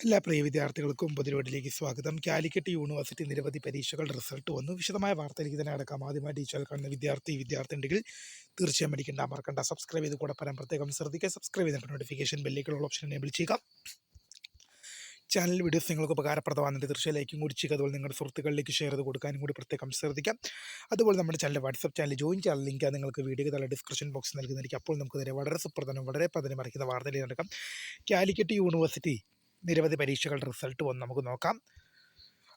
എല്ലാ പ്രിയ വിദ്യാർത്ഥികൾക്കും പുതിരോഡിലേക്ക് സ്വാഗതം. കാലിക്കറ്റ് യൂണിവേഴ്സിറ്റി നിരവധി പരീക്ഷകളുടെ റിസൾട്ട് വന്നു. വിശദമായ വാർത്തയിലേക്ക് തന്നെ അടക്കാം. ആദ്യമായി ഈ ചാനൽ കാണുന്ന വിദ്യാർത്ഥിയുണ്ടെങ്കിൽ തീർച്ചയായും അടിക്കേണ്ട മറക്കണ്ട സബ്സ്ക്രൈബ് ചെയ്ത് കൂടെ പറയാൻ പ്രത്യേകം ശ്രദ്ധിക്കുക. സബ്സ്ക്രൈബ് ചെയ്തിട്ട് നോട്ടിഫിക്കേഷൻ ബെല്ലിലേക്കുള്ള ഓപ്ഷൻ എനേബിൾ ചെയ്യുക. ചാനൽ വീഡിയോസ് നിങ്ങൾക്ക് ഉപകാരപ്രദമാകുന്നത് തീർച്ചയായും ലൈക്കും കൂടി ചെയ്യുക. അതുപോലെ നിങ്ങളുടെ സുഹൃത്തുക്കളിലേക്ക് ഷെയർ ചെയ്ത് കൊടുക്കാനും കൂടി പ്രത്യേകം ശ്രദ്ധിക്കാം. അതുപോലെ നമ്മുടെ ചാനൽ വാട്സ്ആപ്പ് ചാനൽ ജോയിൻ ചെയ്യാൻ ലിങ്ക് നിങ്ങൾക്ക് വീഡിയോ തല ഡിസ്ക്രിപ്ഷൻ ബോക്സ് നൽകുന്നതായിരിക്കും. അപ്പോൾ നമുക്ക് നേരെ വളരെ സുപ്രധാനം വളരെ പതിനെ മറിക്കുന്ന വാർത്തയിലേക്ക് നടക്കാം. കാലിക്കറ്റ് യൂണിവേഴ്സിറ്റി നിരവധി പരീക്ഷകളുടെ റിസൾട്ട് വന്ന് നമുക്ക് നോക്കാം.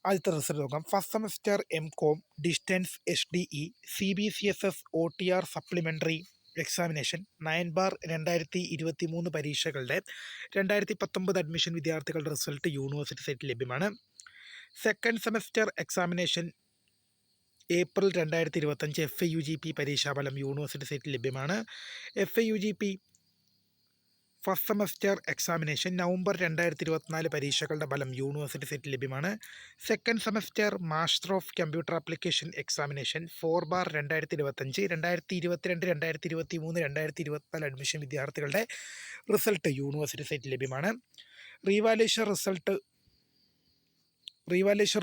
ആദ്യത്തെ റിസൾട്ട് നോക്കാം. First semester MCOM distance HDE CBCSS OTR supplementary examination 9/2023 പരീക്ഷകളുടെ 2019 അഡ്മിഷൻ വിദ്യാർത്ഥികളുടെ റിസൾട്ട് യൂണിവേഴ്സിറ്റി സൈറ്റിൽ ലഭ്യമാണ്. Second semester examination April 2025 FAUGP പരീക്ഷാഫലം യൂണിവേഴ്സിറ്റി സൈറ്റിൽ ലഭ്യമാണ്. FAUGP first semester examination November 2024 പരീക്ഷകളുടെ ഫലം യൂണിവേഴ്സിറ്റി സൈറ്റിൽ ലഭ്യമാണ്. Second semester master of computer application examination 4/2025 2022 2023 2024 admission വിദ്യാർത്ഥികളുടെ റിസൾട്ട് യൂണിവേഴ്സിറ്റി സൈറ്റിൽ ലഭ്യമാണ്. Revaluation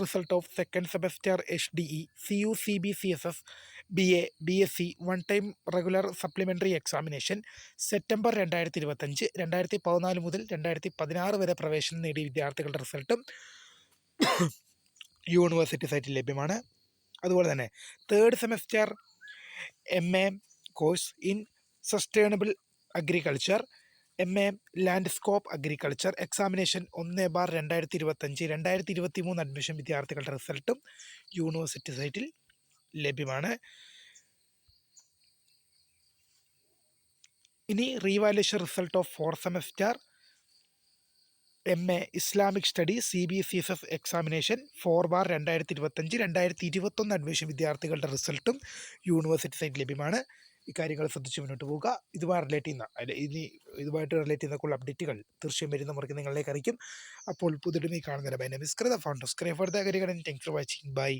result of second semester HDE CU CBCSS BA BSc one time regular supplementary examination September 2025 2014 മുതൽ 2016 വരെ പ്രവേശനം നേടിയ വിദ്യാർത്ഥികളുടെ റിസൾട്ടും യൂണിവേഴ്സിറ്റി സൈറ്റിൽ ലഭ്യമാണ്. അതുപോലെ തന്നെ third semester MA course in sustainable agriculture MA landscape agriculture examination 1/2025 2023 admission വിദ്യാർത്ഥികളുടെ റിസൾട്ടും യൂണിവേഴ്സിറ്റി സൈറ്റിൽ ലഭ്യമാണ്. ഇനി revaluation result of fourth semester MA Islamic study CBCSS examination 4/2025 2021 admission വിദ്യാർത്ഥികളുടെ റിസൾട്ടും യൂണിവേഴ്സിറ്റി സൈറ്റിൽ ലഭ്യമാണ്. ഇക്കാര്യങ്ങൾ ശ്രദ്ധിച്ച് മുന്നോട്ട് പോവുക. ഇതുമായിട്ട് റിലേറ്റ് ചെയ്യുന്ന അപ്ഡേറ്റുകൾ തീർച്ചയായും വരുന്ന മുറയ്ക്ക് നിങ്ങളിലേക്ക് അറിയിക്കും. അപ്പോൾ പുതിയ കാണുന്നവരെ bye name is Krita founder subscribe for the career and thanks for watching. By.